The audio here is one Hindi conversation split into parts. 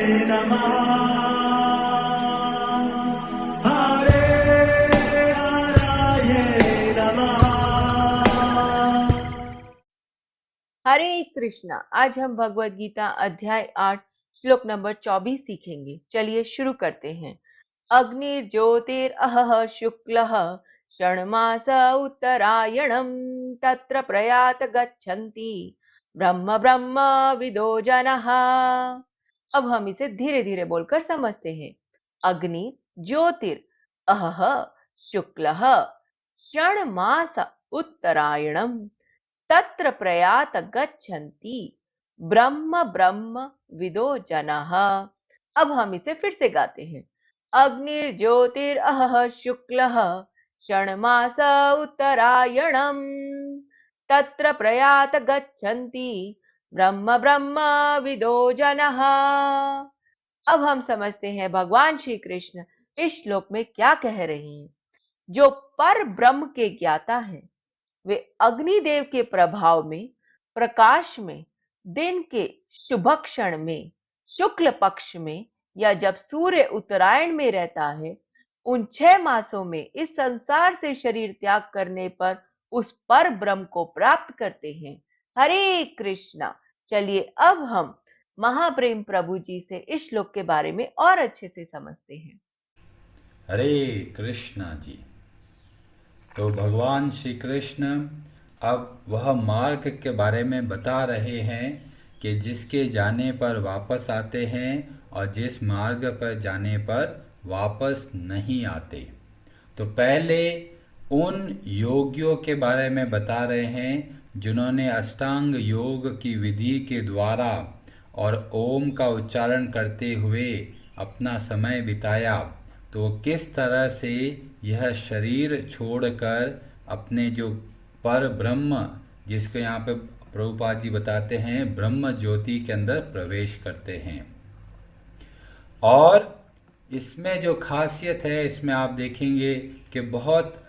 नमः हरे हराय नमः। हरे कृष्णा। आज हम भगवत गीता अध्याय 8 श्लोक नंबर 24 सीखेंगे। चलिए शुरू करते हैं। अग्निर्ज्योतिरहः शुक्लः षण्मास उत्तरायणं तत्र प्रयात गच्छन्ति ब्रह्म ब्रह्म विदो जनः। अब हम इसे धीरे धीरे बोलकर समझते हैं। अग्नि ज्योतिर अहः शुक्लः षण्मास उत्तरायणं तत्र प्रयात गच्छन्ति ब्रह्म ब्रह्म विदो जनः। अब हम इसे फिर से गाते हैं। अग्निर्ज्योतिरहः शुक्लः षण्मास उत्तरायणं तत्र प्रयात गच्छन्ति ब्रह्म ब्रह्म विदो जनः। अब हम समझते हैं भगवान श्री कृष्ण इस श्लोक में क्या कह रहे हैं। जो पर ब्रह्म के ज्ञाता हैं वे अग्निदेव के प्रभाव में प्रकाश में दिन के शुभ क्षण में शुक्ल पक्ष में या जब सूर्य उत्तरायण में रहता है उन 6 मासों में इस संसार से शरीर त्याग करने पर उस पर ब्रह्म को प्राप्त करते हैं। हरे कृष्णा। चलिए अब हम महाप्रेम प्रभु जी से इस श्लोक के बारे में और अच्छे से समझते हैं। हरे कृष्णा जी। तो भगवान श्री कृष्ण अब वह मार्ग के बारे में बता रहे हैं कि जिसके जाने पर वापस आते हैं और जिस मार्ग पर जाने पर वापस नहीं आते। तो पहले उन योगियों के बारे में बता रहे हैं जिन्होंने अष्टांग योग की विधि के द्वारा और ओम का उच्चारण करते हुए अपना समय बिताया। तो किस तरह से यह शरीर छोड़कर अपने जो पर ब्रह्म, जिसको यहाँ पे प्रभुपाद जी बताते हैं, ब्रह्म ज्योति के अंदर प्रवेश करते हैं। और इसमें जो खासियत है, इसमें आप देखेंगे कि बहुत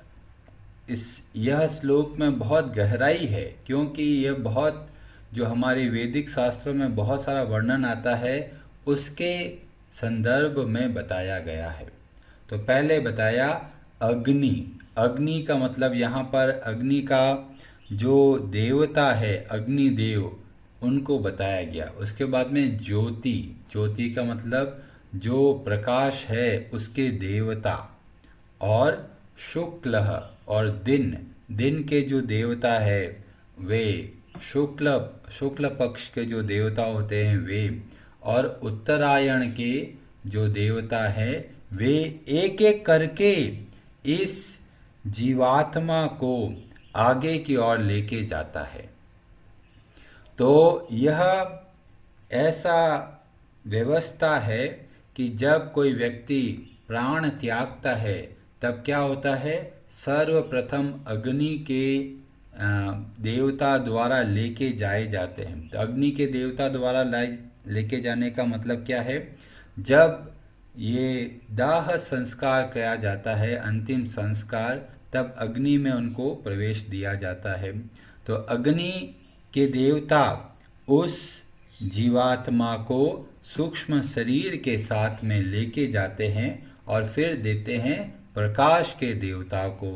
यह श्लोक में बहुत गहराई है, क्योंकि यह बहुत जो हमारे वैदिक शास्त्रों में बहुत सारा वर्णन आता है उसके संदर्भ में बताया गया है। तो पहले बताया अग्नि। अग्नि का मतलब यहाँ पर अग्नि का जो देवता है अग्निदेव, उनको बताया गया। उसके बाद में ज्योति। ज्योति का मतलब जो प्रकाश है उसके देवता। और शुक्ल और दिन। दिन के जो देवता है वे शुक्ल पक्ष के जो देवता होते हैं वे। और उत्तरायण के जो देवता है वे एक एक करके इस जीवात्मा को आगे की ओर लेके जाता है। तो यह ऐसा व्यवस्था है कि जब कोई व्यक्ति प्राण त्यागता है तब क्या होता है, सर्वप्रथम अग्नि के देवता द्वारा लेके जाए जाते हैं। तो अग्नि के देवता द्वारा लेके जाने का मतलब क्या है, जब ये दाह संस्कार किया जाता है, अंतिम संस्कार, तब अग्नि में उनको प्रवेश दिया जाता है। तो अग्नि के देवता उस जीवात्मा को सूक्ष्म शरीर के साथ में लेके जाते हैं और फिर देते हैं प्रकाश के देवता को।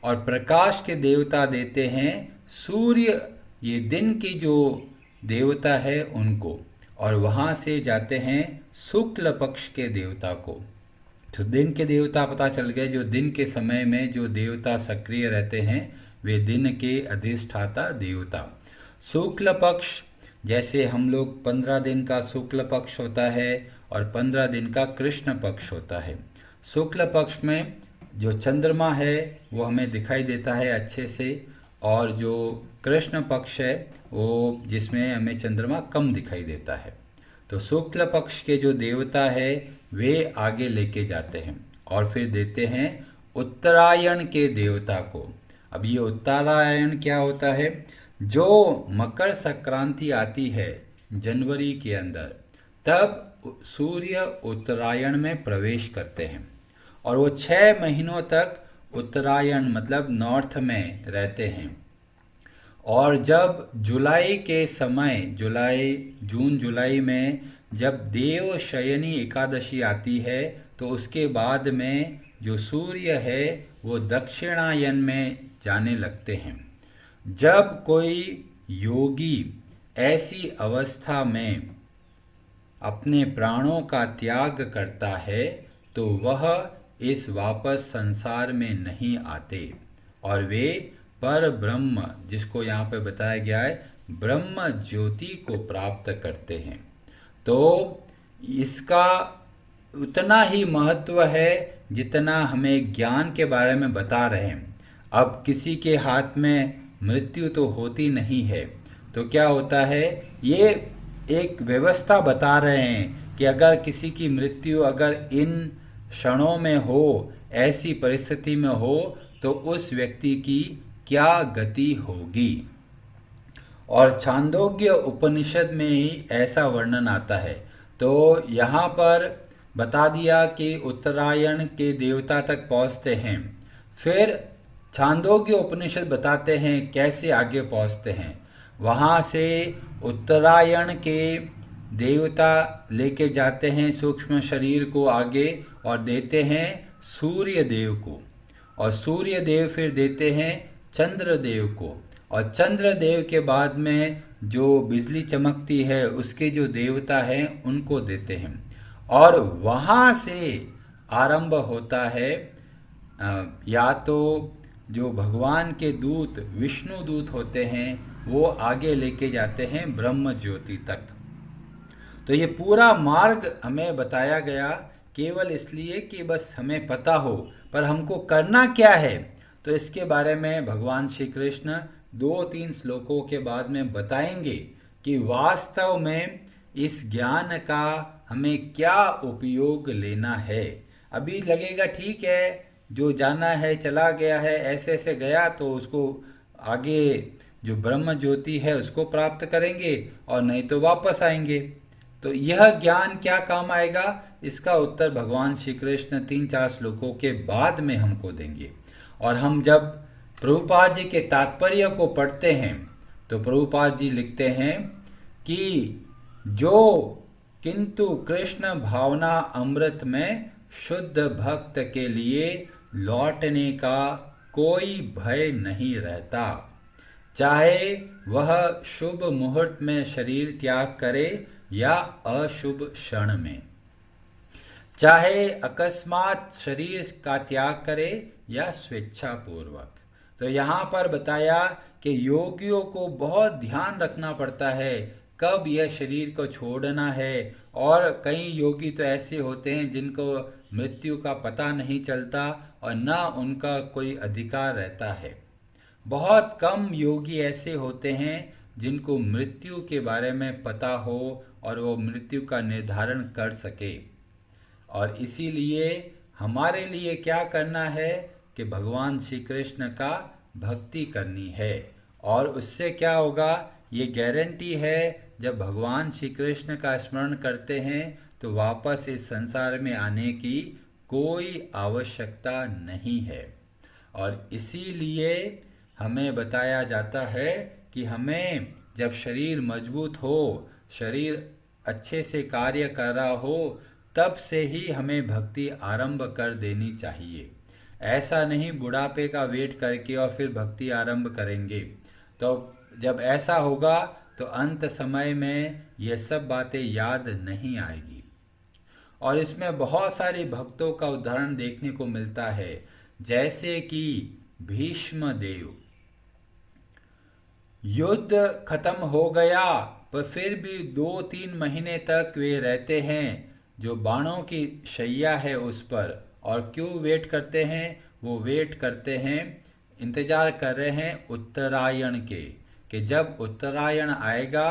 और प्रकाश के देवता देते हैं सूर्य, ये दिन की जो देवता है उनको। और वहाँ से जाते हैं शुक्ल पक्ष के देवता को। तो दिन के देवता पता चल गए, जो दिन के समय में जो देवता सक्रिय रहते हैं वे दिन के अधिष्ठाता देवता। शुक्ल पक्ष, जैसे हम लोग 15 दिन का शुक्ल पक्ष होता है और 15 दिन का कृष्ण पक्ष होता है। शुक्ल पक्ष में जो चंद्रमा है वो हमें दिखाई देता है अच्छे से, और जो कृष्ण पक्ष है वो जिसमें हमें चंद्रमा कम दिखाई देता है। तो शुक्ल पक्ष के जो देवता है वे आगे लेके जाते हैं और फिर देते हैं उत्तरायण के देवता को। अब ये उत्तरायण क्या होता है, जो मकर संक्रांति आती है जनवरी के अंदर, तब सूर्य उत्तरायण में प्रवेश करते हैं और वो 6 महीनों तक उत्तरायण मतलब नॉर्थ में रहते हैं। और जब जुलाई के समय, जून जुलाई में जब देव शयनी एकादशी आती है तो उसके बाद में जो सूर्य है वो दक्षिणायन में जाने लगते हैं। जब कोई योगी ऐसी अवस्था में अपने प्राणों का त्याग करता है तो वह इस वापस संसार में नहीं आते और वे पर ब्रह्म, जिसको यहाँ पे बताया गया है, ब्रह्म ज्योति को प्राप्त करते हैं। तो इसका उतना ही महत्व है जितना हमें ज्ञान के बारे में बता रहे हैं। अब किसी के हाथ में मृत्यु तो होती नहीं है, तो क्या होता है, ये एक व्यवस्था बता रहे हैं कि अगर किसी की मृत्यु अगर इन क्षणों में हो, ऐसी परिस्थिति में हो, तो उस व्यक्ति की क्या गति होगी। और छांदोग्य उपनिषद में ही ऐसा वर्णन आता है। तो यहाँ पर बता दिया कि उत्तरायण के देवता तक पहुँचते हैं, फिर छांदोग्य उपनिषद बताते हैं कैसे आगे पहुँचते हैं। वहाँ से उत्तरायण के देवता लेके जाते हैं सूक्ष्म शरीर को आगे और देते हैं सूर्य देव को, और सूर्य देव फिर देते हैं चंद्र देव को, और चंद्र देव के बाद में जो बिजली चमकती है उसके जो देवता हैं उनको देते हैं। और वहाँ से आरंभ होता है या तो जो भगवान के दूत विष्णु दूत होते हैं वो आगे लेके जाते हैं ब्रह्म ज्योति तक। तो ये पूरा मार्ग हमें बताया गया केवल इसलिए कि बस हमें पता हो, पर हमको करना क्या है, तो इसके बारे में भगवान श्री कृष्ण 2-3 श्लोकों के बाद में बताएंगे कि वास्तव में इस ज्ञान का हमें क्या उपयोग लेना है। अभी लगेगा ठीक है, जो जाना है चला गया है, ऐसे ऐसे गया तो उसको आगे जो ब्रह्म ज्योति है उसको प्राप्त करेंगे और नहीं तो वापस आएंगे। तो यह ज्ञान क्या काम आएगा, इसका उत्तर भगवान श्री कृष्ण 3-4 श्लोकों के बाद में हमको देंगे। और हम जब प्रभुपाद जी के तात्पर्य को पढ़ते हैं तो प्रभुपाद जी लिखते हैं कि जो किंतु कृष्ण भावना अमृत में शुद्ध भक्त के लिए लौटने का कोई भय नहीं रहता, चाहे वह शुभ मुहूर्त में शरीर त्याग करे या अशुभ क्षण में, चाहे अकस्मात शरीर का त्याग करे या स्वेच्छा पूर्वक। तो यहाँ पर बताया कि योगियों को बहुत ध्यान रखना पड़ता है कब यह शरीर को छोड़ना है। और कई योगी तो ऐसे होते हैं जिनको मृत्यु का पता नहीं चलता और न उनका कोई अधिकार रहता है। बहुत कम योगी ऐसे होते हैं जिनको मृत्यु के बारे में पता हो और वो मृत्यु का निर्धारण कर सके। और इसीलिए हमारे लिए क्या करना है कि भगवान श्री कृष्ण का भक्ति करनी है। और उससे क्या होगा, ये गारंटी है, जब भगवान श्री कृष्ण का स्मरण करते हैं तो वापस इस संसार में आने की कोई आवश्यकता नहीं है। और इसीलिए हमें बताया जाता है कि हमें जब शरीर मजबूत हो, शरीर अच्छे से कार्य कर रहा हो, तब से ही हमें भक्ति आरंभ कर देनी चाहिए। ऐसा नहीं बुढ़ापे का वेट करके और फिर भक्ति आरंभ करेंगे, तो जब ऐसा होगा तो अंत समय में ये सब बातें याद नहीं आएगी। और इसमें बहुत सारे भक्तों का उदाहरण देखने को मिलता है, जैसे कि भीष्म देव। युद्ध खत्म हो गया पर फिर भी 2-3 महीने तक वे रहते हैं जो बाणों की शैया है उस पर। और क्यों वेट करते हैं, वो वेट करते हैं, इंतजार कर रहे हैं उत्तरायण के, कि जब उत्तरायण आएगा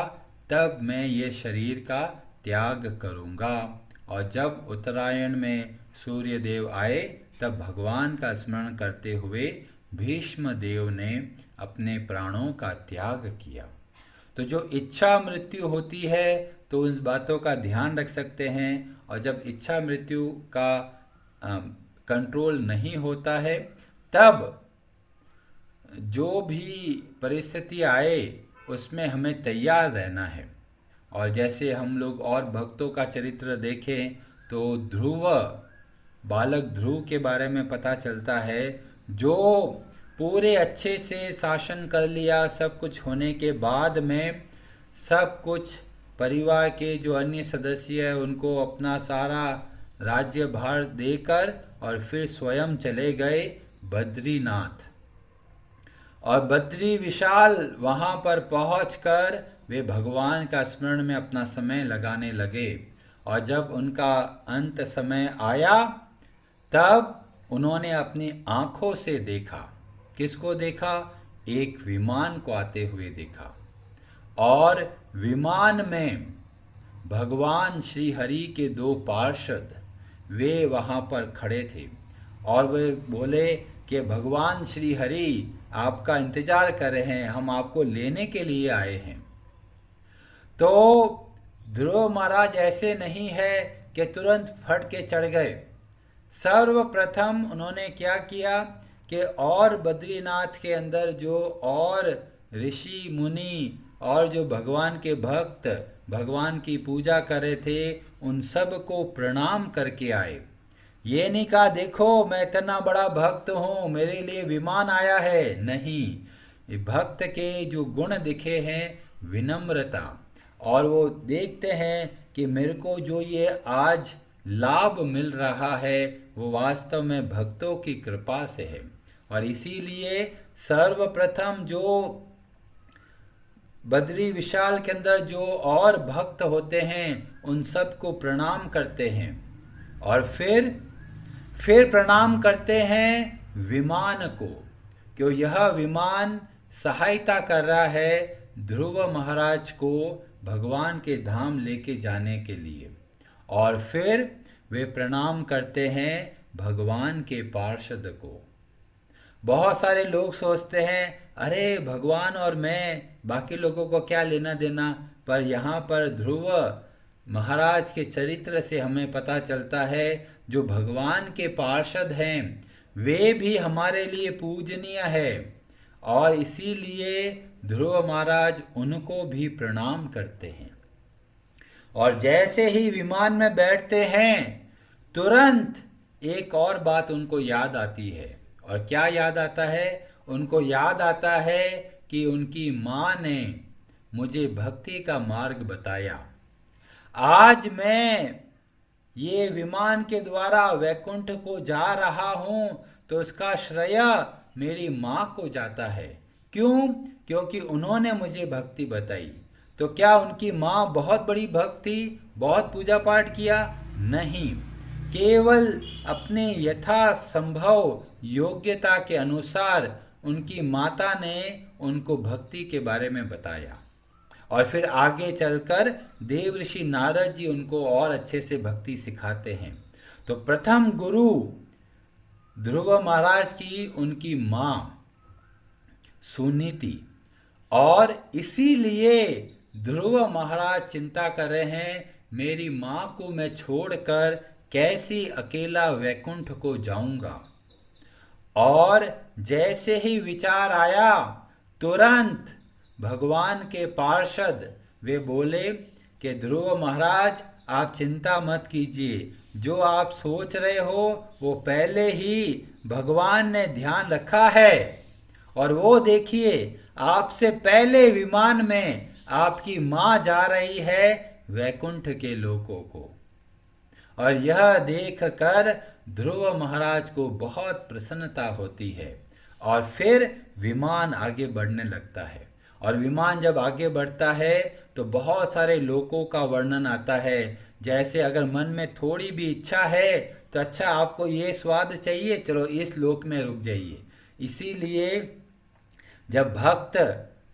तब मैं ये शरीर का त्याग करूँगा। और जब उत्तरायण में सूर्य देव आए तब भगवान का स्मरण करते हुए भीष्म देव ने अपने प्राणों का त्याग किया। तो जो इच्छा मृत्यु होती है तो उन बातों का ध्यान रख सकते हैं। और जब इच्छा मृत्यु का कंट्रोल नहीं होता है तब जो भी परिस्थिति आए उसमें हमें तैयार रहना है। और जैसे हम लोग और भक्तों का चरित्र देखें तो ध्रुव, बालक ध्रुव के बारे में पता चलता है, जो पूरे अच्छे से शासन कर लिया, सब कुछ होने के बाद में सब कुछ परिवार के जो अन्य सदस्य हैं उनको अपना सारा राज्य भार देकर और फिर स्वयं चले गए बद्रीनाथ। और बद्री विशाल वहाँ पर पहुंचकर वे भगवान का स्मरण में अपना समय लगाने लगे। और जब उनका अंत समय आया तब उन्होंने अपनी आंखों से देखा। किसको देखा? एक विमान को आते हुए देखा। और विमान में भगवान श्री हरि के दो पार्षद वे वहाँ पर खड़े थे और वे बोले कि भगवान श्री हरि आपका इंतजार कर रहे हैं, हम आपको लेने के लिए आए हैं। तो ध्रुव महाराज ऐसे नहीं है कि तुरंत फट के चढ़ गए। सर्वप्रथम उन्होंने क्या किया कि और बद्रीनाथ के अंदर जो और ऋषि मुनि और जो भगवान के भक्त भगवान की पूजा कर रहे थे उन सब को प्रणाम करके आए। ये नहीं कहा देखो मैं इतना बड़ा भक्त हूँ, मेरे लिए विमान आया है, नहीं। भक्त के जो गुण दिखे हैं विनम्रता, और वो देखते हैं कि मेरे को जो ये आज लाभ मिल रहा है वो वास्तव में भक्तों की कृपा से है। और इसीलिए सर्वप्रथम जो बद्री विशाल के अंदर जो और भक्त होते हैं उन सब को प्रणाम करते हैं और फिर प्रणाम करते हैं विमान को, क्यों यह विमान सहायता कर रहा है ध्रुव महाराज को भगवान के धाम लेके जाने के लिए। और फिर वे प्रणाम करते हैं भगवान के पार्षद को। बहुत सारे लोग सोचते हैं अरे भगवान और मैं, बाकी लोगों को क्या लेना देना, पर यहाँ पर ध्रुव महाराज के चरित्र से हमें पता चलता है जो भगवान के पार्षद हैं वे भी हमारे लिए पूजनीय है। और इसीलिए ध्रुव महाराज उनको भी प्रणाम करते हैं। और जैसे ही विमान में बैठते हैं तुरंत एक और बात उनको याद आती है। और क्या याद आता है? उनको याद आता है कि उनकी माँ ने मुझे भक्ति का मार्ग बताया। आज मैं ये विमान के द्वारा वैकुंठ को जा रहा हूँ तो इसका श्रेय मेरी माँ को जाता है। क्यों? क्योंकि उन्होंने मुझे भक्ति बताई। तो क्या उनकी माँ बहुत बड़ी भक्त थी, बहुत पूजा पाठ किया? नहीं, केवल अपने यथासंभव योग्यता के अनुसार उनकी माता ने उनको भक्ति के बारे में बताया। और फिर आगे चलकर देवर्षि नारद जी उनको और अच्छे से भक्ति सिखाते हैं। तो प्रथम गुरु ध्रुव महाराज की उनकी माँ सुनीति, और इसीलिए ध्रुव महाराज चिंता कर रहे हैं मेरी माँ को मैं छोड़कर कैसे अकेला वैकुंठ को जाऊंगा। और जैसे ही विचार आया तुरंत भगवान के पार्षद वे बोले कि ध्रुव महाराज आप चिंता मत कीजिए, जो आप सोच रहे हो वो पहले ही भगवान ने ध्यान रखा है। और वो देखिए आपसे पहले विमान में आपकी माँ जा रही है वैकुंठ के लोकों को। और यह देखकर ध्रुव महाराज को बहुत प्रसन्नता होती है। और फिर विमान आगे बढ़ने लगता है। और विमान जब आगे बढ़ता है तो बहुत सारे लोकों का वर्णन आता है। जैसे अगर मन में थोड़ी भी इच्छा है तो अच्छा आपको ये स्वाद चाहिए, चलो इस लोक में रुक जाइए। इसीलिए जब भक्त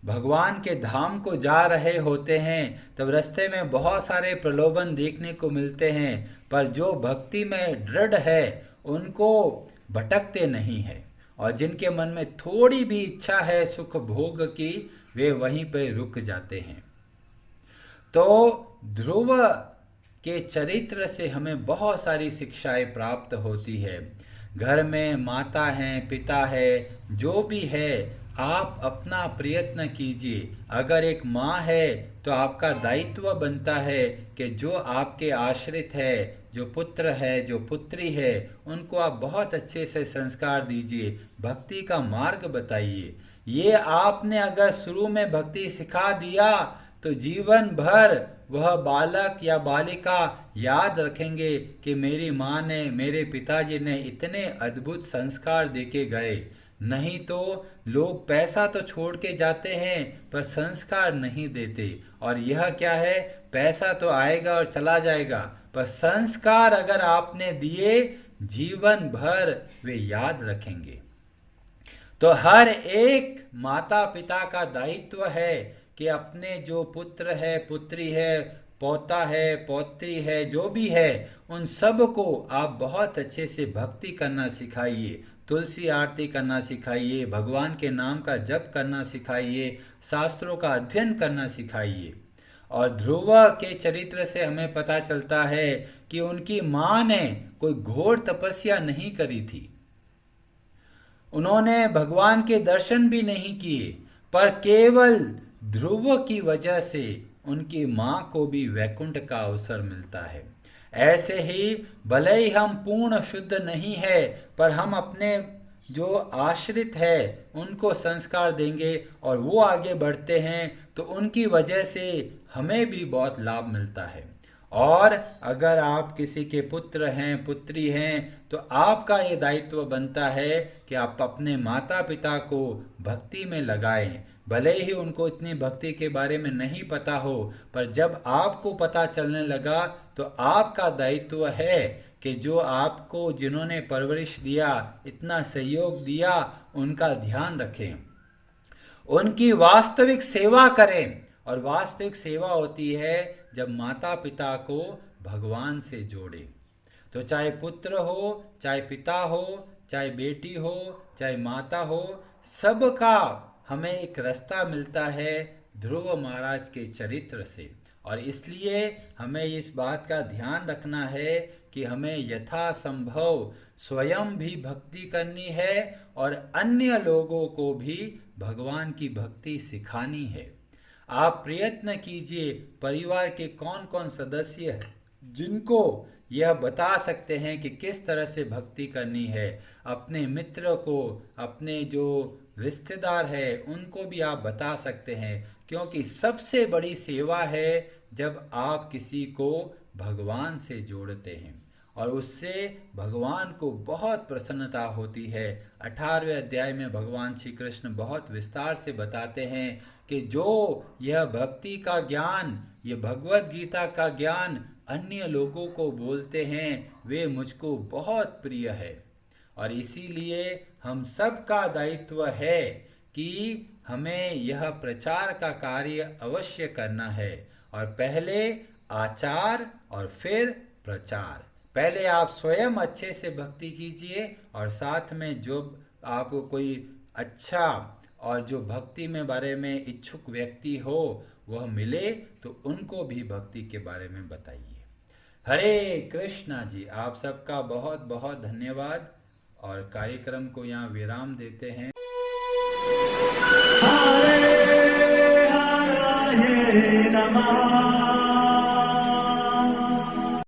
भगवान के धाम को जा रहे होते हैं तब रास्ते में बहुत सारे प्रलोभन देखने को मिलते हैं, पर जो भक्ति में दृढ़ है उनको भटकते नहीं है। और जिनके मन में थोड़ी भी इच्छा है सुख भोग की वे वहीं पर रुक जाते हैं। तो ध्रुव के चरित्र से हमें बहुत सारी शिक्षाएं प्राप्त होती है। घर में माता है, पिता है, जो भी है, आप अपना प्रयत्न कीजिए। अगर एक माँ है तो आपका दायित्व बनता है कि जो आपके आश्रित है, जो पुत्र है, जो पुत्री है, उनको आप बहुत अच्छे से संस्कार दीजिए, भक्ति का मार्ग बताइए। ये आपने अगर शुरू में भक्ति सिखा दिया तो जीवन भर वह बालक या बालिका याद रखेंगे कि मेरी माँ ने, मेरे पिताजी ने इतने अद्भुत संस्कार देके गए। नहीं तो लोग पैसा तो छोड़ के जाते हैं पर संस्कार नहीं देते। और यह क्या है, पैसा तो आएगा और चला जाएगा, पर संस्कार अगर आपने दिए जीवन भर वे याद रखेंगे। तो हर एक माता पिता का दायित्व है कि अपने जो पुत्र है, पुत्री है, पोता है, पौत्री है, जो भी है, उन सब को आप बहुत अच्छे से भक्ति करना सिखाइए, तुलसी आरती करना सिखाइए, भगवान के नाम का जप करना सिखाइए, शास्त्रों का अध्ययन करना सिखाइए। और ध्रुव के चरित्र से हमें पता चलता है कि उनकी माँ ने कोई घोर तपस्या नहीं करी थी, उन्होंने भगवान के दर्शन भी नहीं किए, पर केवल ध्रुव की वजह से उनकी माँ को भी वैकुंठ का अवसर मिलता है। ऐसे ही भले ही हम पूर्ण शुद्ध नहीं है, पर हम अपने जो आश्रित है उनको संस्कार देंगे और वो आगे बढ़ते हैं तो उनकी वजह से हमें भी बहुत लाभ मिलता है। और अगर आप किसी के पुत्र हैं, पुत्री हैं, तो आपका ये दायित्व बनता है कि आप अपने माता पिता को भक्ति में लगाएं। भले ही उनको इतनी भक्ति के बारे में नहीं पता हो, पर जब आपको पता चलने लगा तो आपका दायित्व है कि जो आपको, जिन्होंने परवरिश दिया, इतना सहयोग दिया, उनका ध्यान रखें, उनकी वास्तविक सेवा करें। और वास्तविक सेवा होती है जब माता पिता को भगवान से जोड़े। तो चाहे पुत्र हो, चाहे पिता हो, चाहे बेटी हो, चाहे माता हो, सबका हमें एक रास्ता मिलता है ध्रुव महाराज के चरित्र से। और इसलिए हमें इस बात का ध्यान रखना है कि हमें यथासंभव स्वयं भी भक्ति करनी है और अन्य लोगों को भी भगवान की भक्ति सिखानी है। आप प्रयत्न कीजिए, परिवार के कौन कौन सदस्य हैं जिनको यह बता सकते हैं कि किस तरह से भक्ति करनी है। अपने मित्र को, अपने जो रिश्तेदार है, उनको भी आप बता सकते हैं, क्योंकि सबसे बड़ी सेवा है जब आप किसी को भगवान से जोड़ते हैं और उससे भगवान को बहुत प्रसन्नता होती है। 18वें अध्याय में भगवान श्री कृष्ण बहुत विस्तार से बताते हैं कि जो यह भक्ति का ज्ञान, ये भगवत गीता का ज्ञान अन्य लोगों को बोलते हैं, वे मुझको बहुत प्रिय है। और इसीलिए हम सब का दायित्व है कि हमें यह प्रचार का कार्य अवश्य करना है। और पहले आचार और फिर प्रचार। पहले आप स्वयं अच्छे से भक्ति कीजिए और साथ में जो आपको कोई अच्छा और जो भक्ति में बारे में इच्छुक व्यक्ति हो वह मिले तो उनको भी भक्ति के बारे में बताइए। हरे कृष्णा जी। आप सबका बहुत बहुत धन्यवाद और कार्यक्रम को यहाँ विराम देते हैं। हरे हरे नमः।